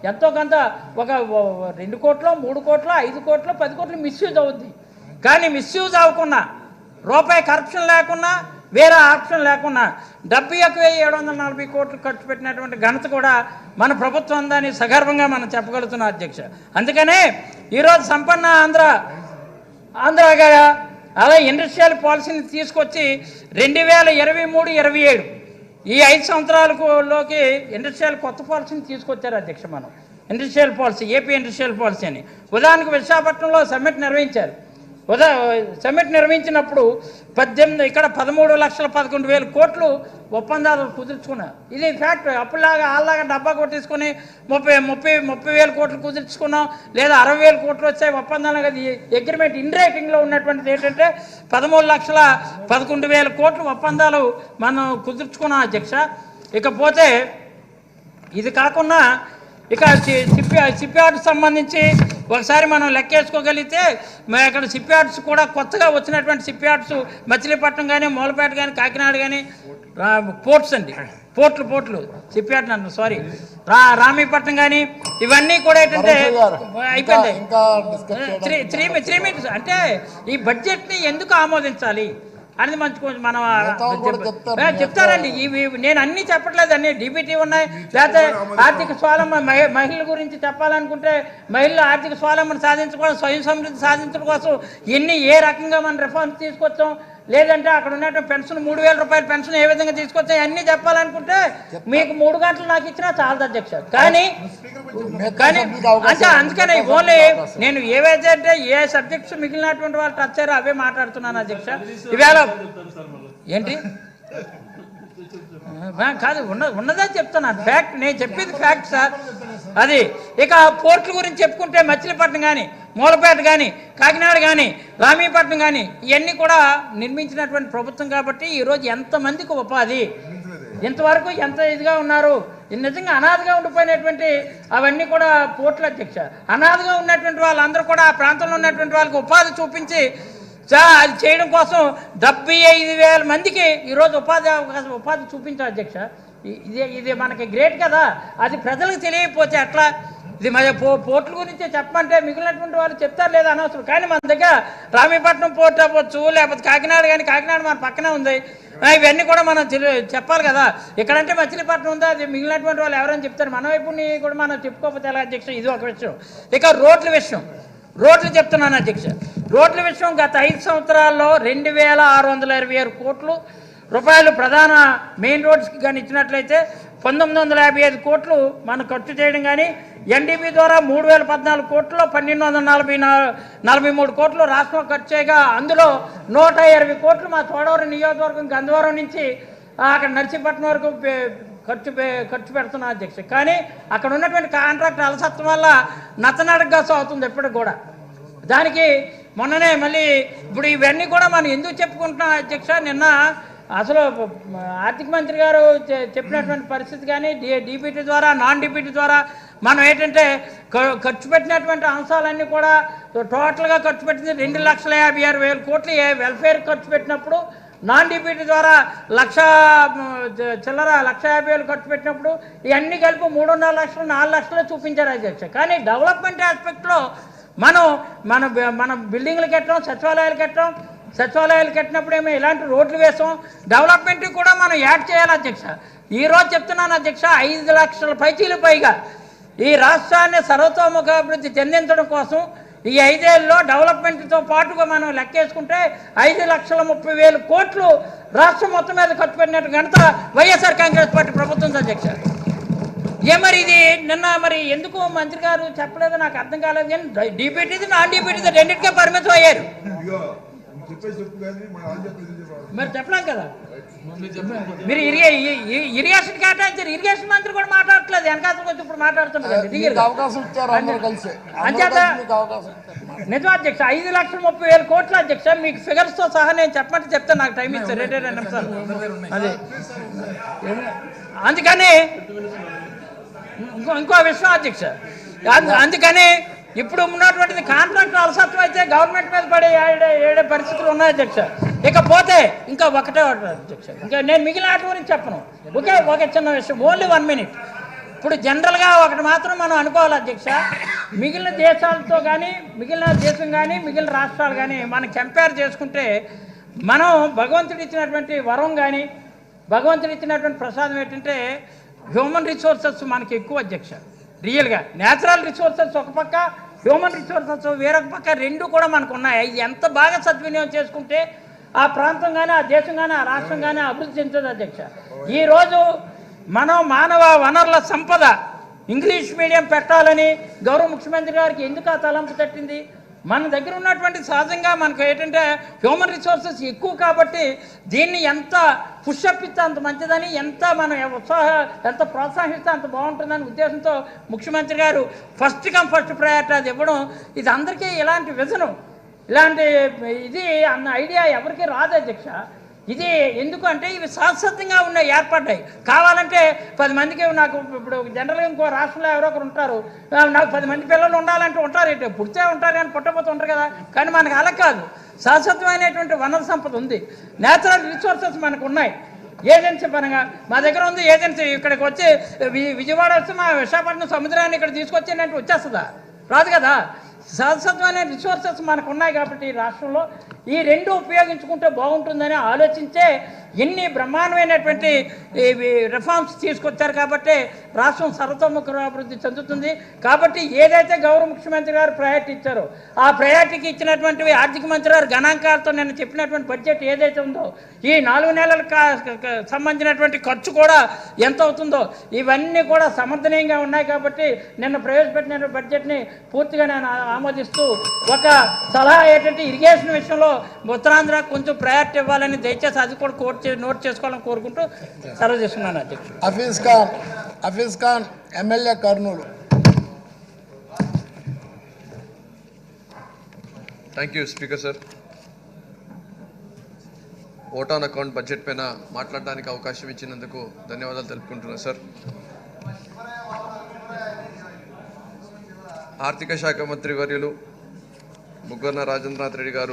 ఎంతో కొంత ఒక 2 కోట్లు 3 కోట్లు 5 కోట్లు 10 కోట్లు మిస్యూజ్ అవుద్ది. కానీ మిస్యూజ్ అవ్వకుండా రూపాయి కరప్షన్ లేకుండా వేరే ఆప్షన్ లేకుండా 71,740 కోట్లు ఖర్చు పెట్టినటువంటి ఘనత కూడా మన ప్రభుత్వం ఉందని సగర్వంగా మనం చెప్పగలుగుతున్నాం అధ్యక్ష. అందుకనే ఈరోజు సంపన్న ఆంధ్రగా అలా ఇండస్ట్రియల్ పాలసీని తీసుకొచ్చి 2023-27 ఈ 5 సంవత్సరాలలోకి ఇండస్ట్రియల్ కొత్త పాలసీని తీసుకొచ్చారు అధ్యక్ష. మనం industrial policy, AP industrial policy అని ఉదాహరణకు విశాఖపట్నంలో సమ్మిట్ నిర్వహించారు. సమ్మిట్ నిర్వహించినప్పుడు 13,11,11,000 కోట్లు ఒప్పందాలు కుదుర్చుకున్నారు. ఇది ఫ్యాక్ట్. అప్పుడులాగా వాళ్ళలాగా డబ్బా కొట్టేసుకొని 30,000 కోట్లు కుదుర్చుకున్నాం, లేదా 60,000 కోట్లు వచ్చాయి ఒప్పందాలు కదా. అగ్రిమెంట్ ఇన్ రైటింగ్లో ఉన్నటువంటిది ఏంటంటే 13,11,000 కోట్లు ఒప్పందాలు మనం కుదుర్చుకున్నాం అధ్యక్ష. ఇకపోతే ఇది కాకుండా ఇక షిప్యార్డ్స్ సంబంధించి ఒకసారి మనం లెక్కేసుకోగలిగితే ఇక్కడ షిప్యార్డ్స్ కూడా కొత్తగా వచ్చినటువంటి షిప్యార్డ్స్ మచిలీపట్నం కానీ, మూలపేట కానీ, కాకినాడ కానీ, పోర్ట్స్ అండి, పోర్ట్లు షిప్యార్డ్ అంటారు, సారీ, రామీపట్నం కానీ, ఇవన్నీ కూడా ఏంటంటే అయిపోయింది. 3 మినిట్స్ అంటే ఈ బడ్జెట్ని ఎందుకు ఆమోదించాలి అనేది మంచి కొంచెం మనం చెప్తారండి. ఇవి నేను అన్నీ చెప్పట్లేదు, అన్నీ డీబీటీ ఉన్నాయి. లేకపోతే ఆర్థిక స్వావలంబన మహిళల గురించి చెప్పాలనుకుంటే మహిళల ఆర్థిక స్వావలంబన సాధించుకోవడం, స్వయం సమృద్ధి సాధించడం కోసం ఏ రకంగా మనం రిఫార్మ్స్ తీసుకొచ్చాం, లేదంటే అక్కడ ఉన్నటువంటి పెన్షన్ 3,000 రూపాయల పెన్షన్ ఏ విధంగా తీసుకొచ్చాం, అన్నీ చెప్పాలనుకుంటే మీకు 3 గంటలు నాకు ఇచ్చినా చాలదు అధ్యక్ష. కానీ అంటే అందుకని ఓన్లీ నేను ఏవైతే అంటే ఏ సబ్జెక్ట్స్ మిగిలినటువంటి వాళ్ళు టచ్ అయ్యారో అవే మాట్లాడుతున్నాను అధ్యక్ష. ఇవాళ ఏంటి కాదు ఉన్నదని చెప్తున్నాను, ఫ్యాక్ట్. నేను చెప్పేది ఫ్యాక్ట్ సార్. అది ఇక పోర్టుల గురించి చెప్పుకుంటే మచిలీపట్నం కానీ, మూలపేట కానీ, కాకినాడ కానీ, రామీపట్నం కానీ ఇవన్నీ కూడా నిర్మించినటువంటి ప్రభుత్వం కాబట్టి ఈరోజు ఎంతమందికి ఉపాధి, ఇంతవరకు ఎంత ఇదిగా ఉన్నారు. నిజంగా అనాథగా ఉండిపోయినటువంటి అవన్నీ కూడా పోర్టుల అధ్యక్ష. అనాథగా ఉన్నటువంటి వాళ్ళందరూ కూడా ఆ ప్రాంతంలో ఉన్నటువంటి వాళ్ళకి ఉపాధి చూపించి అది చేయడం కోసం 75,000 మందికి ఈరోజు ఉపాధి చూపించారు అధ్యక్ష. ఇది మనకి గ్రేట్ కదా. అది ప్రజలకు తెలియకపోతే ఎట్లా? ఇది మన పోర్టుల గురించి చెప్పమంటే మిగిలినటువంటి వాళ్ళు చెప్తారు లేదా అనవసరం. కానీ మన దగ్గర రామీపట్నం పోర్ట్ అవ్వచ్చు, లేకపోతే కాకినాడ కానీ, కాకినాడ మన పక్కనే ఉంది, ఇవన్నీ కూడా మనం చెప్పాలి కదా. ఇక్కడంటే మచిలీపట్నం ఉందా, అది మిగిలినటువంటి వాళ్ళు ఎవరైనా చెప్తారు. మన వైపు కూడా మనం చెప్పుకోకపోతే ఎలా అధ్యక్ష? ఇది ఒక విషయం. ఇక రోడ్లు చెప్తున్నాను అధ్యక్ష. రోడ్ల విషయం గత 5 సంవత్సరాల్లో 2,627 కోట్లు రూపాయలు ప్రధాన మెయిన్ రోడ్స్కి కానీ ఇచ్చినట్లయితే 1,955 కోట్లు మనం ఖర్చు చేయడం కానీ, ఎన్డీపీ ద్వారా 3,014 కోట్లు 1,243 కోట్లు రాష్ట్రం ఖర్చు చేయగా అందులో 120 కోట్లు మా చోడవరం నియోజకవర్గం గంధవరం నుంచి అక్కడ నర్సీపట్నం వరకు ఖర్చు పెడుతున్నాం అధ్యక్ష. కానీ అక్కడ ఉన్నటువంటి కాంట్రాక్ట్ అలసత్వం వల్ల నత్తనడకగా సాగుతుంది ఎప్పటికి కూడా. దానికి మొన్ననే మళ్ళీ ఇప్పుడు ఇవన్నీ కూడా మనం ఎందుకు చెప్పుకుంటున్నాం అధ్యక్ష? నిన్న అసలు ఆర్థిక మంత్రి గారు చెప్పినటువంటి పరిస్థితి కానీ, డీబీటీ ద్వారా నాన్ డీబీటీ ద్వారా మనం ఏంటంటే ఖర్చు పెట్టినటువంటి అంశాలన్నీ కూడా టోటల్గా ఖర్చు పెట్టింది 2,56,000 కోట్లు వెల్ఫేర్ ఖర్చు పెట్టినప్పుడు, నాన్ డీబీటీ ద్వారా 1,50,000 ఖర్చు పెట్టినప్పుడు ఇవన్నీ కలిపి 3.5 లక్షలు 4 లక్షలు చూపించారు అధ్యక్ష. కానీ డెవలప్మెంట్ ఆస్పెక్ట్లో మన బిల్డింగ్లు కట్టడం, సచివాలయాలు కట్టినప్పుడు ఏమో ఇలాంటి రోడ్లు వేసాం. డెవలప్మెంట్ కూడా మనం యాడ్ చేయాలి అధ్యక్ష. ఈరోజు చెప్తున్నాను అధ్యక్ష, 5 లక్షల పైగా ఈ రాష్ట్రాన్ని సర్వతోముఖాభివృద్ధి చెందించడం కోసం ఈ 5 ఏళ్ళలో డెవలప్మెంట్తో పాటుగా మనం లెక్కేసుకుంటే 5,30,000 కోట్లు రాష్ట్రం మొత్తం మీద ఖర్చు పెట్టినట్టు ఘనత వైఎస్ఆర్ కాంగ్రెస్ పార్టీ ప్రభుత్వం అధ్యక్ష. మరి ఇది నిన్న మరి ఎందుకు మంత్రి గారు చెప్పలేదో నాకు అర్థం కాలేదు. కానీ డీబీటీది నాన్ డీబీటీది రెండింటికే పరిమితం అయ్యారు. మరి చెప్పలేం కదా. మీరు ఇరిగేషన్ కేటాయించారు, ఇరిగేషన్ మంత్రి కూడా మాట్లాడట్లేదు, వెనకాతలకు వచ్చి ఇప్పుడు మాట్లాడుతున్నారు. అంచేత నిజం అధ్యక్ష 5,30,000 కోట్ల అధ్యక్ష. మీకు ఫిగర్స్తో సహా నేను చెప్పమంటే చెప్తాను, నాకు టైం ఇస్తారు 2 నిమిషాలు. అదే అందుకని ఇంకో విషయం అధ్యక్ష, అందుకని ఇప్పుడు ఉన్నటువంటిది కాంట్రాక్ట్ అలసత్వం అయితే గవర్నమెంట్ మీద పడే ఏడే పరిస్థితులు ఉన్నాయి అధ్యక్ష. ఇకపోతే ఇంకా ఒకటే అధ్యక్ష, ఇంకా నేను మిగిలిన వాటి గురించి చెప్పను. ఒక చిన్న విషయం, ఓన్లీ 1 minute. ఇప్పుడు జనరల్గా ఒకటి మాత్రం మనం అనుకోవాలి అధ్యక్ష, మిగిలిన దేశాలతో కానీ మిగిలిన దేశం కానీ మిగిలిన రాష్ట్రాలు కానీ మనం కంపేర్ చేసుకుంటే మనం భగవంతుడు ఇచ్చినటువంటి వరం కానీ భగవంతుడు ఇచ్చినటువంటి ప్రసాదం ఏంటంటే హ్యూమన్ రిసోర్సెస్ మనకి ఎక్కువ అధ్యక్ష. రియల్గా న్యాచురల్ రిసోర్సెస్ ఒక పక్క, హ్యూమన్ రిసోర్సెస్ వేరొక పక్క, రెండు కూడా మనకు ఉన్నాయి. అవి ఎంత బాగా సద్వినియోగం చేసుకుంటే ఆ ప్రాంతం కానీ ఆ దేశం కానీ ఆ రాష్ట్రం కానీ అభివృద్ధి చెందుతుంది అధ్యక్ష. ఈరోజు మనం మానవ వనరుల సంపద ఇంగ్లీష్ మీడియం పెట్టాలని గౌరవ ముఖ్యమంత్రి గారికి ఎందుకు ఆ తలంపు తట్టింది? మన దగ్గర ఉన్నటువంటి సహజంగా మనకు ఏంటంటే హ్యూమన్ రిసోర్సెస్ ఎక్కువ కాబట్టి దీన్ని ఎంత పుషప్ ఇస్తే అంత మంచిదని, ఎంత మనం ఎంత ప్రోత్సహిస్తే అంత బాగుంటుందని ఉద్దేశంతో ముఖ్యమంత్రి గారు ఫస్ట్ కమ్ ఫస్ట్ ప్రయారిటీ అది ఇవ్వడం, ఇది అందరికీ ఇలాంటి విజను ఇలాంటి ఇది అన్న ఐడియా ఎవరికి రాదు అధ్యక్ష. ఇది ఎందుకంటే ఇవి శాశ్వతంగా ఉన్నాయి, ఏర్పడ్డాయి. కావాలంటే 10 మందికి నాకు ఇప్పుడు జనరల్గా ఇంకో రాష్ట్రంలో ఎవరో ఒకరు ఉంటారు, నాకు 10 మంది పిల్లలు ఉండాలంటే ఉంటారు, ఇటు పుడితే ఉంటారు కానీ పుట్టకపోతే ఉంటారు కదా. కానీ మనకు అలా కాదు, శాశ్వతమైనటువంటి వనరు సంపద ఉంది, న్యాచురల్ రిసోర్సెస్ మనకు ఉన్నాయి. ఏజెన్సీ పరంగా మా దగ్గర ఉంది ఏజెన్సీ. ఇక్కడికి వచ్చి విజయవాడ వస్తే మా విశాఖపట్నం సముద్రాన్ని ఇక్కడ తీసుకొచ్చేటట్టు వచ్చేస్తుందా? రాదు కదా. శాశ్వతమైన రిసోర్సెస్ మనకు ఉన్నాయి కాబట్టి ఈ రాష్ట్రంలో ఈ రెండు ఉపయోగించుకుంటే బాగుంటుందని ఆలోచించే ఎన్ని బ్రహ్మాండమైనటువంటి రిఫార్మ్స్ తీసుకొచ్చారు కాబట్టి రాష్ట్రం సర్వతోముఖ అభివృద్ధి చెందుతుంది. కాబట్టి ఏదైతే గౌరవ ముఖ్యమంత్రి గారు ప్రయారిటీ ఇచ్చారో ఆ ప్రయారిటీకి ఇచ్చినటువంటివి ఆర్థిక మంత్రి గారు గణాంకాలతో నేను చెప్పినటువంటి బడ్జెట్ ఏదైతే ఉందో ఈ 4 నెలలకు సంబంధించినటువంటి ఖర్చు కూడా ఎంత అవుతుందో ఇవన్నీ కూడా సమర్థనీయంగా ఉన్నాయి. కాబట్టి నిన్న ప్రవేశపెట్టిన బడ్జెట్ని పూర్తిగా నేను ఆమోదిస్తూ ఒక సలహా ఏంటంటే ఇరిగేషన్ విషయంలో ఉత్తరాంధ్ర కొంచెం ప్రయారిటీ ఇవ్వాలని దయచేసి అది కూడా నోట్ చేసుకోవాలని కోరుకుంటూ సెలవు చేస్తున్నాను అధ్యక్షుడు. Hafeez Khan MLA Kurnool. Thank you speaker sir. Vote on account budget పైన మాట్లాడడానికి అవకాశం ఇచ్చినందుకు ధన్యవాదాలు తెలుపుకుంటున్నాను సార్. ఆర్థిక శాఖ మంత్రి వర్యులు బుగ్గన రాజేంద్రనాథ్ రెడ్డి గారు